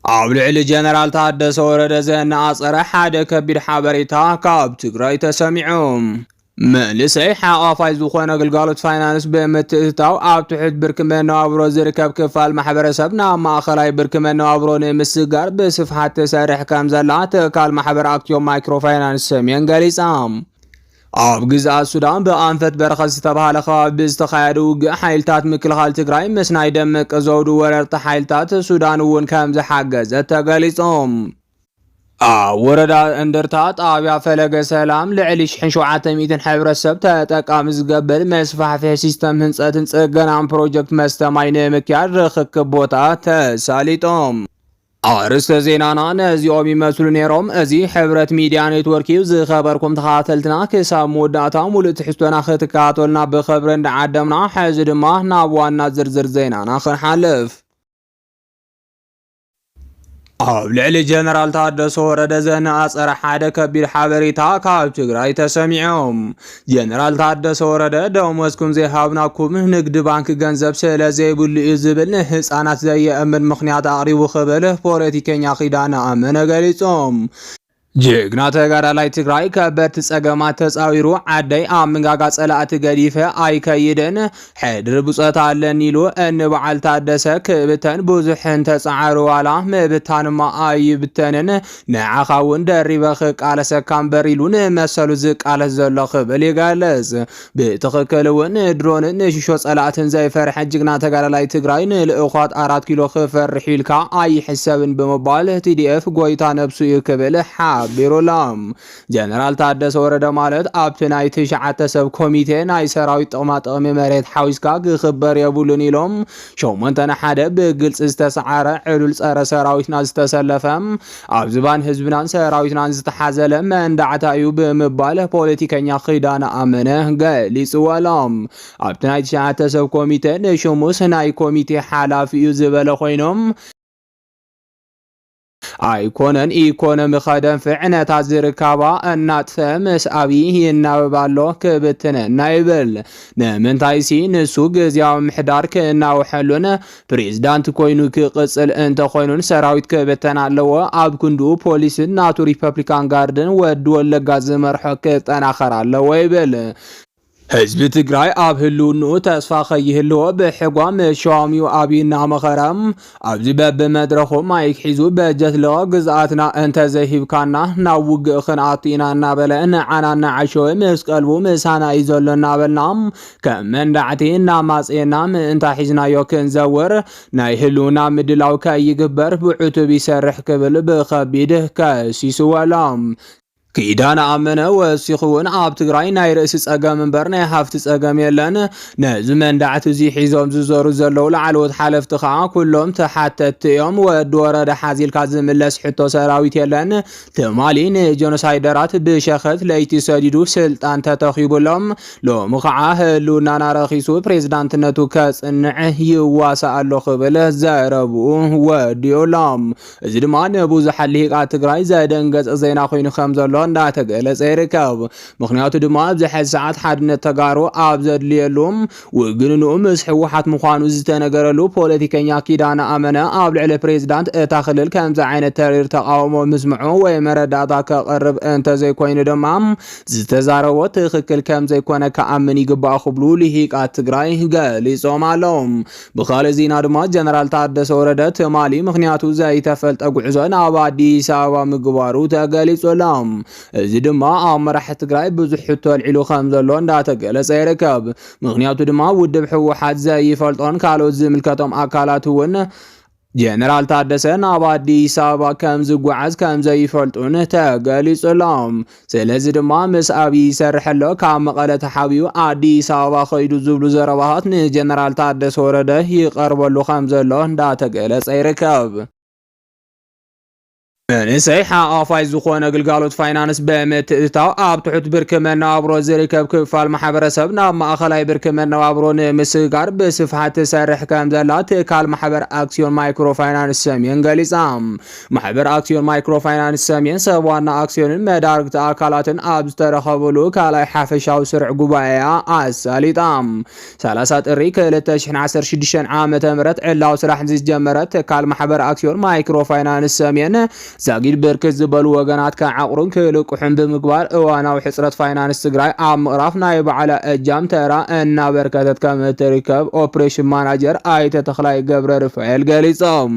አብልዕሊ ጀነራል ታደሰ ወረደ ዘነአፀረ ሓደ ከቢድ ሓበሬታ ካብ ትግራይ ተሰሚዖም መንእሰይ ሓቋፋይ ዝኾነ ግልጋሎት ፋይናንስ ብምትእትታው ኣብ ትሕት ብርኪ መነባብሮ ዝርከብ ክፋል ማሕበረሰብ ናብ ማእኸላይ ብርኪ መነባብሮ ንምስጋር ብስፍሓት ትሰርሕ ከም ዘላ ትካል ማሕበር ኣክስዮን ማይክሮ ፋይናንስ ሰሜን ገሊጻ ኣብ ግዝኣት ሱዳን ብኣንፈት በረኸት ዝተባሃለ ከባቢ ዝተኻየደ ውግእ ሓይልታት ምክልኻል ትግራይ ምስ ናይ ደመቀ ዘውዱ ወረርቲ ሓይልታት ሱዳን እውን ከም ዝሓገዘ ተገሊጾም ኣብ ወረዳ እንደርታ ጣብያ ፈለገ ሰላም ልዕሊ 1700 ሕብረተሰብ ተጠቃሚ ዝገብር መስፋሕፍሒ ሲስተም ህንፀትን ጽገናን ፕሮጀክት መስተማይ ንምክያድ ርክክብ ቦታ ተሳሊጦም አርስተ ዜናና ነዚኦም ይመስሉ ነይሮም። እዚ ሕብረት ሚድያ ኔትወርክ ዝኸበርኩም ተኸታተልትና ክሳብ መወዳእታ ሙሉእ ትሕዝቶና ክትከታተሉና ብኽብሪ እንዳዓደምና ሕዚ ድማ ናብ ዋና ዝርዝር ዜናና ክንሓልፍ። ኣብ ልዕሊ ጀነራል ታደሰ ወረደ ዘነአፀረ ሓደ ከቢድ ሓበሬታ ካብ ትግራይ ተሰሚዖም። ጀነራል ታደሰ ወረደ ደሞዝኩም ዘይሃብናኩም ንግዲ ባንክ ገንዘብ ስለ ዘይብሉ እዩ ዝብል ንህፃናት ዘየእምን ምክንያት ኣቕሪቡ ክብል ፖለቲከኛ ኪዳነ ኣመነ ገሊፆም። ጀግና ተጋዳላይ ትግራይ ከበድቲ ፀገማት ተፃዊሩ ዓደይ ኣብ ምንጋጋ ፀላእቲ ገዲፈ ኣይከይድን ሕድሪ ብፆታ ኣለኒ ኢሉ እንበዓል ታደሰ ክብተን ብዙሕ እንተፀዓሩ ዋላ ምብታንማ ኣይብተንን ንዓኻ እውን ደሪበ ክቃለሰካ እምበር ኢሉ ንመሰሉ ዝቃለስ ዘሎ ክብል ይገለጽ። ብትኽክል እውን ድሮንን ንሽሾ ፀላእትን ዘይፈርሐ ጅግና ተጋዳላይ ትግራይ ንልእኳት 4 ኪሎ ክፈርሕ ኢልካ ኣይሕሰብን ብምባል TDF ጎይታ ነብሱ እዩ ክብል ቢሮላም ጀነራል ታደሰ ወረደ ማለት ኣብቲ ናይ 9 ሰብ ኮሚቴ ናይ ሰራዊት ጥቕማጥቕሚ መሬት ሓዊስካ ክኽበር የብሉን ኢሎም 8-1 ብግልጽ ዝተሰዓረ ዕሉል ፀረ ሰራዊትና ዝተሰለፈ ኣብ ዝባን ህዝብናን ሰራዊትናን ዝተሓዘለ መንዳዕታ እዩ ብምባል ፖለቲከኛ ኪዳነ ኣመነ ገሊጽወሎም። ኣብቲ ናይ 9 ሰብ ኮሚቴ ንሽሙስ ናይ ኮሚቴ ሓላፊ እዩ ዝበለ ኮይኖም ኣይኮነን ኢኮኖሚ ኸደንፍዕ ነታት ዝርከባ እናጥፈ ምስ ኣብዪ ይናበባሎ ክብትነና ይብል። ንምንታይሲ ንሱ ግዝያዊ ምሕዳር ክናውሐሉን ፕሬዝዳንት ኮይኑ ክቅፅል እንተኮይኑን ሰራዊት ክብተን ኣለዎ ኣብ ክንድኡ ፖሊስን ናቱ ሪፐብሊካን ጋርድን ወዲ ወለጋ ዝመርሖ ክጠናኸር ኣለዎ ይብል። ህዝቢ ትግራይ ኣብ ህልውንኡ ተስፋ ከይህልዎ ብሕጓም ሸዋሚው ኣብይና መኸረም ኣብዚ በብመድረኹ ማይክ ሒዙ በጀት ለغ ግዝኣትና እንተዘይሂብካና ናብ ውግእ ክንኣቱ ኢና እናበለ ንዓና እናዓሸወ ምስ ቀልቡ ምሳና እዩ ዘሎ እናበልና ከም መንዳዕቲ እናማፅየና ምእንታይ ሒዝናዮ ክንዘውር ናይ ህልውና ምድላው ከይግበር ብዕቱብ ይሰርሕ ክብል ብኸቢድ ከሲስወሎም። ኪዳነ ኣመነ ወሲኹውን ኣብ ትግራይ ናይ ርእሲ ፀገም እምበር ናይ ሃፍቲ ፀገም የለን። ነዚ መንዳዕቲ እዚ ሒዞም ዝዞሩ ዘለው ላዕለዎት ሓለፍቲ ከዓ ኩሎም ተሓተቲ እዮም። ወዲ ወረደ ሓዚልካ ዝምለስ ሕቶ ሰራዊት የለን። ትማሊ ንጀኖሳይደራት ብሸኸት ለይቲ ሰዲዱ ስልጣን ተተኺቡሎም ሎሚ ከዓ ህልውናና ረኺሱ ፕሬዝዳንትነቱ ከፅንዕ ይዋሳእ ኣሎ ክብል ዘረብኡ ወዲዮሎም። እዚ ድማ ንብዙሓት ልሂቃት ትግራይ ዘደንገፀ ዜና ኮይኑ ከም ዘሎ እንዳተገለጸ ይርከብ። ምክንያቱ ድማ ኣብዚ ሕዚ ሰዓት ሓድነት ተጋሩ ኣብ ዘድልየሉም ውግንንኡ ምስ ሕወሓት ምዃኑ ዝተነገረሉ ፖለቲከኛ ኪዳነ ኣመነ ኣብ ልዕሊ ፕሬዝዳንት እታ ክልል ከምዚ ዓይነት ተሪር ተቃውሞ ምስምዑ ወይ መረዳእታ ከቕርብ እንተዘይኮይኑ ድማ ዝተዛረቦ ትክክል ከም ዘይኮነ ከኣምን ይግባእ ክብሉ ልሂቃት ትግራይ ገሊፆም ኣሎም። ብኻልእ ዜና ድማ ጀነራል ታደሰ ወረደ ትማሊ ምክንያቱ ዘይተፈልጠ ጉዕዞ ናብ ኣዲስ ኣበባ ምግባሩ ተገሊጹሎም። እዚ ድማ ኣብ መራሒ ትግራይ ብዙሕ ሕቶ ኣልዒሉ ከም ዘሎ እንዳተገለጸ ይርከብ። ምክንያቱ ድማ ውድብ ሕወሓት ዘይፈልጦን ካልኦት ዝምልከቶም ኣካላት እውን ጀነራል ታደሰ ናብ ኣዲስ ኣበባ ከም ዝጓዓዝ ከም ዘይፈልጡን ተገሊጹሎም። ስለዚ ድማ ምስ ኣብይ ይሰርሕ ኣሎ ካብ መቐለ ተሓቢኡ ኣዲስ ኣበባ ኸይዱ ዝብሉ ዘረባታት ንጀነራል ታደሰ ወረደ ይቐርበሉ ከም ዘሎ እንዳተገለጸ ይርከብ። መንእሰይ ሓፋይ ዝኾነ ግልጋሎት ፋይናንስ ብምትእትታው ኣብ ትሑት ብርኪ መነባብሮ ዝርከብ ክፋል ማሕበረሰብ ናብ ማእኸላይ ብርኪ መነባብሮ ንምስጋር ብስፍሓት ትሰርሕ ከም ዘላ ትካል ማሕበር ኣክስዮን ማይክሮ ፋይናንስ ሰሜን ገሊጻ። ማሕበር ኣክስዮን ማይክሮ ፋይናንስ ሰሜን ሰብ ዋና ኣክስዮንን መዳርግቲ ኣካላትን ኣብ ዝተረኸበሉ ካልኣይ ሓፈሻዊ ስርዕ ጉባኤ ኣሳሊጣ። 30 ጥሪ 2016 ዓ.ም ዕላው ስራሕ ዝጀመረት ትካል ማሕበር ኣክስዮን ማይክሮ ፋይናንስ ሰሜን ዛጊድ ብርክት ዝበሉ ወገናት ከዓቁሩን ክልቁሑን ብምግባር እዋናዊ ሕፅረት ፋይናንስ ትግራይ ኣብ ምቕራፍ ናይ በዓላ እጃም ተራ እናበርከተት ከም እትርከብ ኦፕሬሽን ማናጀር ኣይተ ተኽላይ ገብረ ርፋኤል ገሊፆም።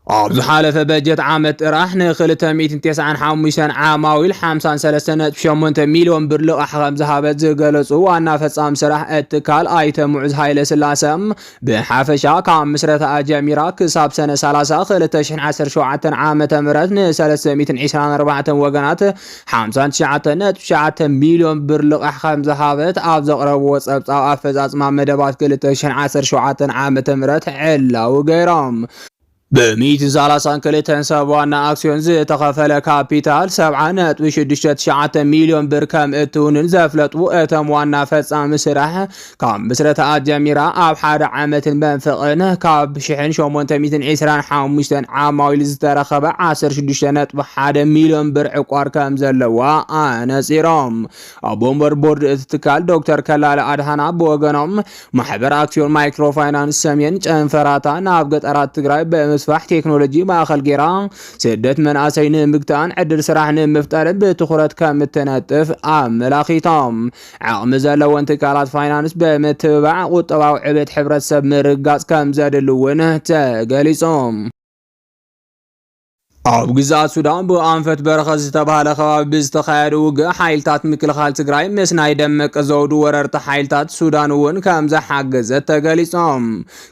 ኣብ ዝሓለፈ በጀት ዓመት ጥራሕ ን295 ዓማዊል 53.8 ሚልዮን ብር ልቓሕ ከም ዝሃበት ዝገለጹ ዋና ፈጻሚ ስራሕ እትካል ኣይተ ሙዑዝ ሃይለ ስላሰም ብሓፈሻ ካብ ምስረታ ጀሚራ ክሳብ ሰነ 30 2017 ዓ.ም ን324 ወገናት 59.9 ሚልዮን ብር ልቓሕ ከም ዝሃበት ኣብ ዘቕረብዎ ጸብጻብ ኣፈጻጽማ መደባት 2017 ዓ.ም ዕላው ገይሮም። ب132 ሰብ ዋና ኣክስዮን ዝተኸፈለ ካፒታል 70.69 ሚልዮን ብር ከም እትውንን ዘፍለጡ እቶም ዋና ፈጻሚ ስራሕ ካብ ምስረታ ጀሚራ ኣብ ሓደ ዓመትን መንፍቕን ካብ 1825 ዓማዊል ዝተረኸበ 16.1 ሚልዮን ብር ዕቋር ከም ዘለዋ ኣነፂሮም። ኣብ ወንበር ቦርድ እቲ ትካል ዶክተር ከላለ ኣድሃና ብወገኖም ማሕበር ኣክስዮን ማይክሮ ፋይናንስ ሰሜን ጨንፈራታ ናብ ገጠራት ትግራይ ስፋሕ ቴክኖሎጂ ማእኸል ጌራ ስደት መንእሰይ ንምግታን ዕድል ስራሕ ንምፍጣርን ብትኹረት ከም እትነጥፍ ኣመላኺቶም። ዓቕሚ ዘለወን ትካላት ፋይናንስ ብምትብባዕ ቁጠባዊ ዕብየት ሕብረተሰብ ምርጋፅ ከም ዘድሊ እውን ተገሊፆም። ኣብ ግዛት ሱዳን ብኣንፈት በረኸ ዝተባሃለ ከባቢ ብዝተኻየደ ውግእ ሓይልታት ምክልኻል ትግራይ ምስ ናይ ደመቀ ዘውዱ ወረርቲ ሓይልታት ሱዳን እውን ከም ዘሓገዘት ተገሊፆም።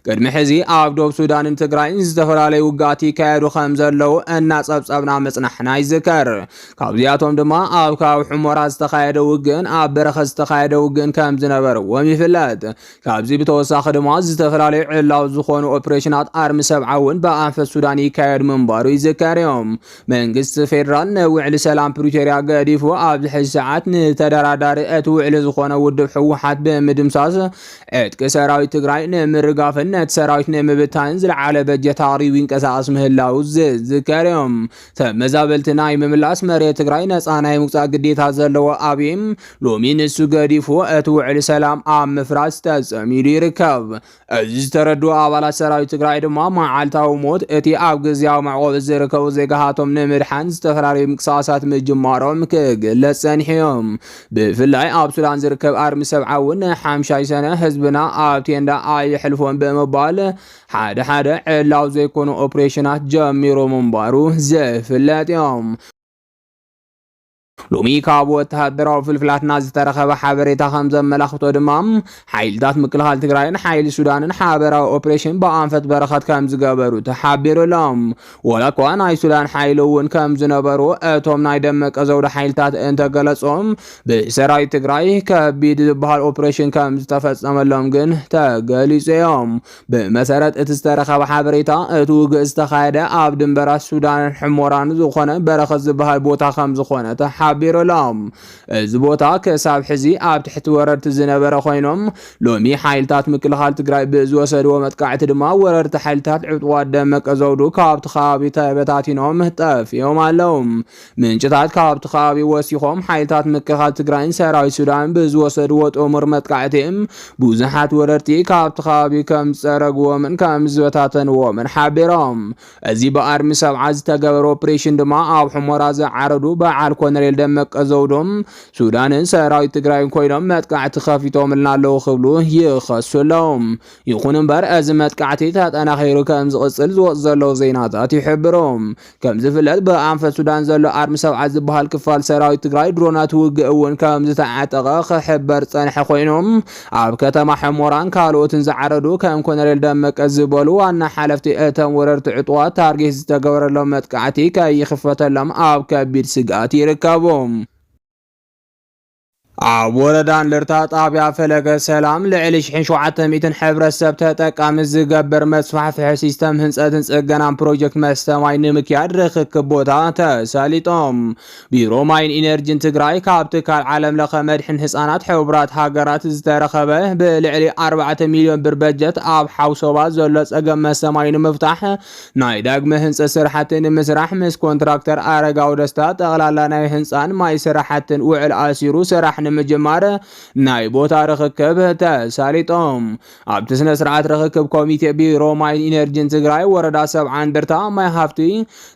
ቅድሚ ሕዚ ኣብ ዶብ ሱዳንን ትግራይን ዝተፈላለዩ ውግኣት ይካየዱ ከም ዘለው እናፀብፀብና መፅናሕና ይዝከር። ካብዚኣቶም ድማ ኣብ ከባቢ ሑመራ ዝተኻየደ ውግእን ኣብ በረኸ ዝተኻየደ ውግእን ከም ዝነበርዎም ይፍለጥ። ካብዚ ብተወሳኺ ድማ ዝተፈላለዩ ዕላው ዝኾኑ ኦፕሬሽናት ኣርሚ ሰብዓ እውን ብኣንፈት ሱዳን ይካየዱ ምንባሩ ይዝከር። መንግስት ፌደራል ንውዕሊ ሰላም ፕሪቶሪያ ገዲፉ ኣብ ዝሕዚ ሰዓት ንተደራዳሪ እቲ ውዕሊ ዝኾነ ውድብ ሕወሓት ብምድምሳስ ዕጥቂ ሰራዊት ትግራይ ንምርጋፍን ነቲ ሰራዊት ንምብታንን ዝለዓለ በጀት ኣቕሪቡ ይንቀሳቐስ ምህላው ዝዝከር እዮም። ተመዛበልቲ ናይ ምምላስ መሬት ትግራይ ነፃ ናይ ምውፃእ ግዴታ ዘለዎ ኣብይም ሎሚ ንሱ ገዲፉ እቲ ውዕሊ ሰላም ኣብ ምፍራስ ተፀሚዱ ይርከብ። እዚ ዝተረድኡ ኣባላት ሰራዊት ትግራይ ድማ መዓልታዊ ሞት እቲ ኣብ ግዝያዊ መዕቆቢ ዝርከቡ ዜጋሃቶም ንምድሓን ዝተፈላለዩ ምንቅስቓሳት ምጅማሮም ክግለጽ ፀኒሖም። ብፍላይ ኣብ ሱዳን ዝርከብ ኣርሚ ሰብዓ እውን ሓምሻይ ሰነ ህዝብና ኣብ ቴንዳ ኣይሕልፎም ብምባል ሓደ ሓደ ዕላው ዘይኮኑ ኦፕሬሽናት ጀሚሮ ምንባሩ ዝፍለጥ እዮም። ሎሚ ካብ ወተሃደራዊ ፍልፍላትና ዝተረኸበ ሓበሬታ ከም ዘመላኽቶ ድማ ሓይልታት ምክልኻል ትግራይን ሓይሊ ሱዳንን ሓበራዊ ኦፕሬሽን ብኣንፈት በረኸት ከም ዝገበሩ ተሓቢሩሎም። ወላ እኳ ናይ ሱዳን ሓይሊ እውን ከም ዝነበሩ እቶም ናይ ደመቀ ዘውዱ ሓይልታት እንተገለጾም ብሰራዊት ትግራይ ከቢድ ዝበሃል ኦፕሬሽን ከም ዝተፈጸመሎም ግን ተገሊጹ እዮም። ብመሰረት እቲ ዝተረኸበ ሓበሬታ እቲ ውግእ ዝተኻየደ ኣብ ድንበራት ሱዳንን ሕሞራን ዝኾነ በረኸት ዝበሃል ቦታ ከም ዝኾነ ሓቢሩሎም። እዚ ቦታ ክሳብ ሕዚ ኣብ ትሕቲ ወረርቲ ዝነበረ ኮይኖም ሎሚ ሓይልታት ምክልኻል ትግራይ ብዝወሰድዎ መጥቃዕቲ ድማ ወረርቲ ሓይልታት ዕጡዋት ደመቀ ዘውዱ ካብቲ ከባቢ ተበታቲኖም ጠፊኦም ኣለው። ምንጭታት ካብቲ ከባቢ ወሲኾም ሓይልታት ምክልኻል ትግራይን ሰራዊት ሱዳን ብዝወሰድዎ ጥሙር መጥቃዕቲ ብዙሓት ወረርቲ ካብቲ ከባቢ ከም ዝፀረግዎምን ከም ዝበታተንዎምን ሓቢሮም። እዚ ብኣርሚ ሰብዓ ዝተገበረ ኦፕሬሽን ድማ ኣብ ሑመራ ዝዓረዱ በዓል ኮነሬል ደመቀ ዘውዶም ሱዳንን ሰራዊት ትግራይን ኮይኖም መጥቃዕቲ ከፊቶምልና ኣለው ክብሉ ይኸሱሎም። ይኹን እምበር እዚ መጥቃዕቲ ተጠናኺሩ ከም ዝቕፅል ዝወፅ ዘለው ዜናታት ይሕብሮም። ከም ዝፍለጥ ብኣንፈት ሱዳን ዘሎ ኣርሚ ሰብዓ ዝበሃል ክፋል ሰራዊት ትግራይ ድሮናት ውግእ እውን ከም ዝተዓጠቐ ክሕበር ፀንሐ ኮይኖም ኣብ ከተማ ሕሞራን ካልኦትን ዝዓረዱ ከም ኮነሬል ደመቀ ዝበሉ ዋና ሓለፍቲ እቶም ወረርቲ ዕጡዋት ታርጌት ዝተገበረሎም መጥቃዕቲ ከይኽፈተሎም ኣብ ከቢድ ስግኣት ይርከቡ። ወረዳን ልርታ ጣብያ ፈለገ ሰላም ልዕሊ 700 ሕብረተሰብ ተጠቃሚ ዝገብር መስፋሕፍሒ ሲስተም ህንፀትን ጽገናን ፕሮጀክት መስተማይ ንምክያድ ርክክብ ቦታ ተሰሊጦም። ቢሮ ማይን ኢነርጂን ትግራይ ካብ ትካል ዓለም ለኸ መድሕን ህፃናት ሕቡራት ሃገራት ዝተረኸበ ብልዕሊ 4 ሚልዮን ብር በጀት ኣብ ሓውሶባ ዘሎ ጸገም መስተማይ ንምፍታሕ ናይ ዳግመ ህንፀት ስራሕቲ ንምስራሕ ምስ ኮንትራክተር ኣረጋዊ ደስታ ጠቕላላ ናይ ህንፃን ማይ ስራሕትን ውዕል ኣሲሩ ስራሕ ንምጅማር ናይ ቦታ ርክክብ ተሰሊጦም። ኣብቲ ስነ ስርዓት ርክክብ ኮሚቴ ቢሮ ማይን ኢነርጂን ትግራይ ወረዳ ሰብዓ እንደርታ ማይ ሃፍቲ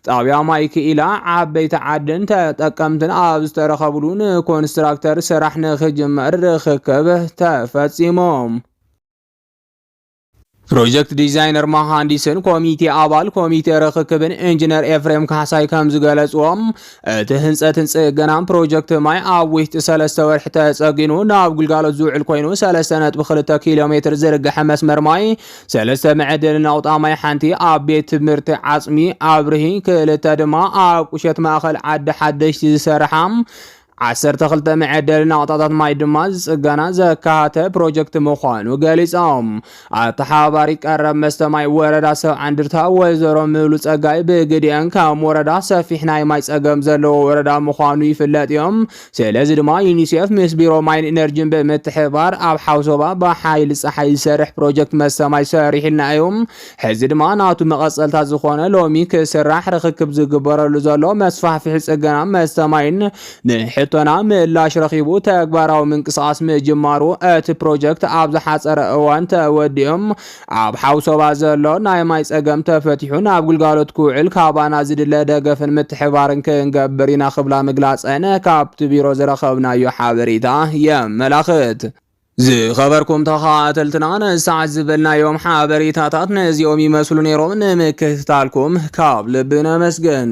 ጣብያ ማይ ክኢላ ዓበይቲ ዓድን ተጠቀምትን ኣብ ዝተረኸብሉ ንኮንስትራክተር ስራሕ ንክጅመር ርክክብ ተፈጺሞም። ፕሮጀክት ዲዛይነር መሃንዲስን ኮሚቴ አባል ኮሚቴ ርክክብን ኢንጂነር ኤፍሬም ካሳይ ከም ዝገለጽዎም እቲ ህንፀትን ጽገናን ፕሮጀክት ማይ ኣብ ውሽጢ 3 ወርሒ ተጸጊኑ ናብ ግልጋሎት ዝውዕል ኮይኑ 3.2 ኪሎ ሜትር ዝርግሐ መስመር ማይ 3 መዕደሊ ናውጣ ማይ ሓንቲ ኣብ ቤት ትምህርቲ ዓጽሚ ኣብርሂ ክልተ ድማ ኣብ ቁሸት ማእኸል ዓዲ ሓደሽቲ ዝሰርሓ 12 መዕደሊ ናውጣታት ማይ ድማ ዝጽገና ዘካተ ፕሮጀክት ምዃኑ ገሊጾም። ኣተሓባሪ ቀረብ መስተማይ ወረዳ ሰብዓ እንደርታ ወይዘሮ ምሉ ጸጋይ ብግድአን ከም ወረዳ ሰፊሕ ናይ ማይ ጸገም ዘለዎ ወረዳ ምዃኑ ይፍለጥ እዮም። ስለዚ ድማ ዩኒሴፍ ምስ ቢሮ ማይን ኢነርጂን ብምትሕባር ኣብ ሓውሶባ ብሓይሊ ፀሓይ ዝሰርሕ ፕሮጀክት መስተማይ ሰሪሕና እዮም። ሕዚ ድማ ናቱ መቐጸልታ ዝኾነ ሎሚ ክስራሕ ርክክብ ዝግበረሉ ዘሎ መስፋሕፍሒ ጽገና መስተማይን ቶና ምላሽ ረኺቡ ተግባራዊ ምንቅስቃስ ምጅማሩ እቲ ፕሮጀክት ኣብ ዝሓፀረ እዋን ተወዲኦም ኣብ ሓውሶባ ዘሎ ናይ ማይ ጸገም ተፈቲሑ ናብ ግልጋሎት ክውዕል ካባና ዝድለ ደገፍን ምትሕባርን ክንገብር ኢና ክብላ ምግላፀን ካብቲ ቢሮ ዝረኸብናዮ ሓበሬታ የመላኽት። ዝኸበርኩም ተኸታተልትና ንሰዓት ዝበልናዮም ሓበሬታታት ነዚኦም ይመስሉ ነይሮም። ንምክትታልኩም ካብ ልቢ ነመስግን።